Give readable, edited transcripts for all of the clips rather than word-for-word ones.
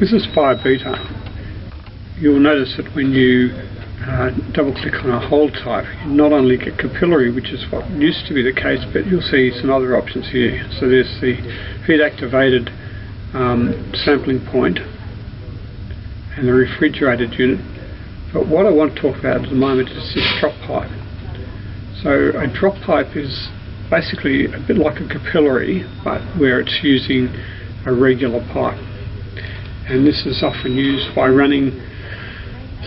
With Aspire Beta, you'll notice that when you double click on a hole type, you not only get capillary, which is what used to be the case, but you'll see some other options here. So there's the feed activated sampling point and the refrigerated unit. But what I want to talk about at the moment is this drop pipe. So a drop pipe is basically a bit like a capillary, but where it's using a regular pipe. And this is often used by running,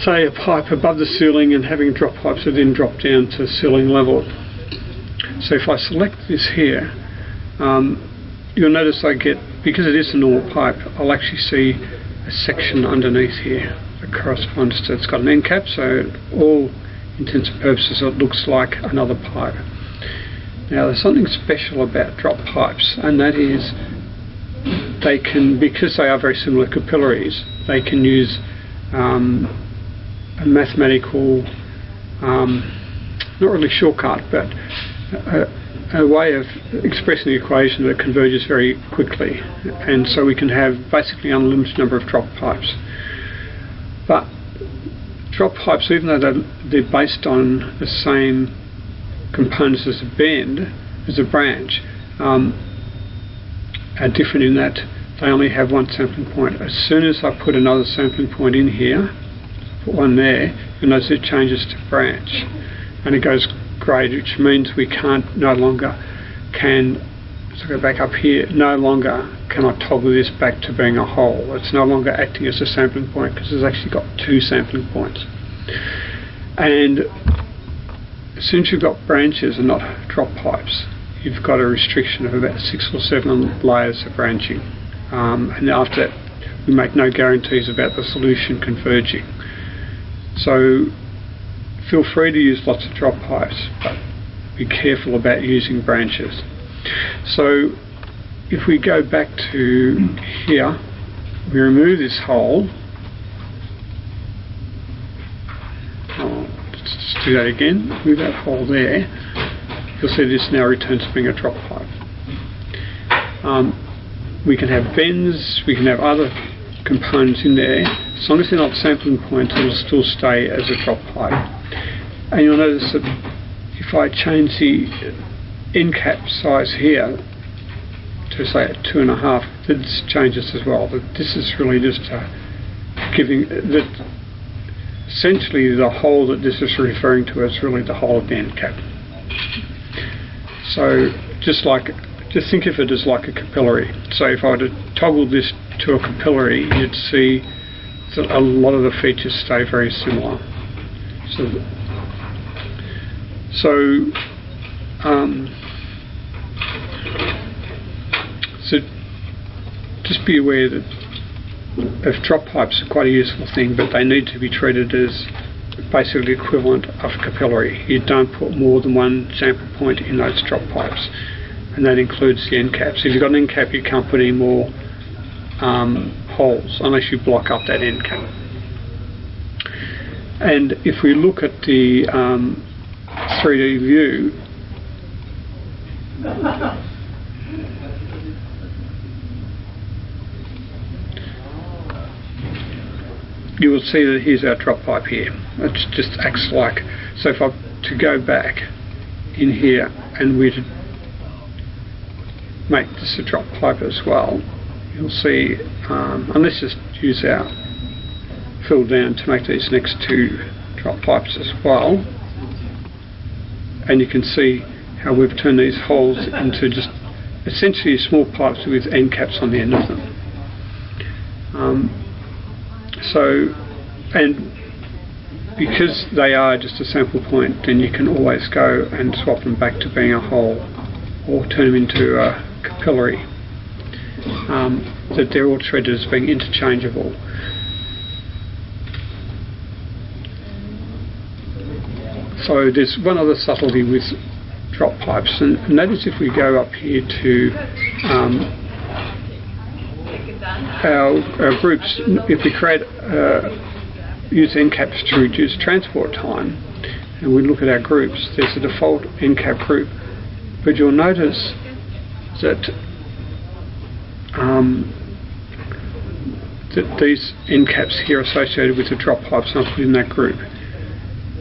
say, a pipe above the ceiling and having drop pipes that then drop down to ceiling level. So if I select this here, you'll notice I get, because it is a normal pipe, I'll actually see a section underneath here that corresponds to, it's got an end cap, so all intents and purposes it looks like another pipe. Now there's something special about drop pipes, and that is they can, because they are very similar capillaries, they can use a mathematical, not really shortcut, but a way of expressing the equation that converges very quickly, and so we can have basically an unlimited number of drop pipes. But drop pipes, even though they're based on the same components as a bend, as a branch, are different in that they only have one sampling point. As soon as I put another sampling point in here, put one there, you'll notice it changes to branch, and it goes grade, which means we no longer can, so go back up here, no longer can I toggle this back to being a hole. It's no longer acting as a sampling point because it's actually got two sampling points. And since you've got branches and not drop pipes, you've got a restriction of about 6 or 7 layers of branching. And after that, we make no guarantees about the solution converging. So feel free to use lots of drop pipes, but be careful about using branches. So if we go back to here, we remove this hole. Let's just do that again. Move that hole there. You'll see this now returns to being a drop pipe. We can have bends, we can have other components in there. As long as they're not sampling points, it'll still stay as a drop pipe. And you'll notice that if I change the end cap size here to say 2.5, this changes as well. But this is really just giving that essentially the hole that this is referring to is really the hole of the end cap. So just think of it as like a capillary. So if I were to toggle this to a capillary, you'd see that a lot of the features stay very similar. So just be aware that drop pipes are quite a useful thing, but they need to be treated as basically equivalent of capillary. You don't put more than one sample point in those drop pipes, and that includes the end caps. If you've got an end cap, you can't put any more holes unless you block up that end cap. And if we look at the 3D view, you will see that here's our drop pipe here. It just acts like, so if I to go back in here and we to make this a drop pipe as well, you'll see, and let's just use our fill down to make these next 2 drop pipes as well, and you can see how we've turned these holes into just essentially small pipes with end caps on the end of them. And because they are just a sample point, then you can always go and swap them back to being a hole or turn them into a capillary, that they're all treated as being interchangeable. So there's one other subtlety with drop pipes, and that is if we go up here to our groups, if we create use end caps to reduce transport time, and we look at our groups, there's a default end cap group, but you'll notice that that these end caps here associated with the drop pipes are put in that group,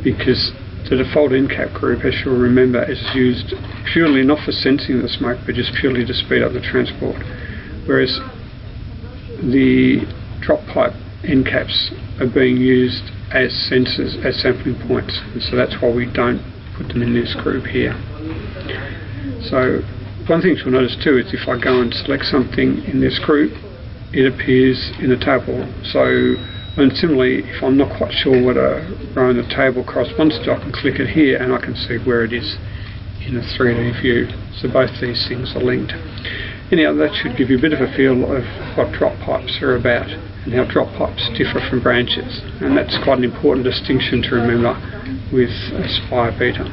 because the default end cap group, as you'll remember, is used purely not for sensing the smoke, but just purely to speed up the transport, whereas the drop pipe end caps are being used as sensors, as sampling points, and so that's why we don't put them in this group here. So one thing you'll notice too is if I go and select something in this group, it appears in the table. So, and similarly, if I'm not quite sure what a row in the table corresponds to, I can click it here and I can see where it is in a 3D view. So both these things are linked. Anyhow, that should give you a bit of a feel of what drop pipes are about and how drop pipes differ from branches. And that's quite an important distinction to remember with Aspire Beta.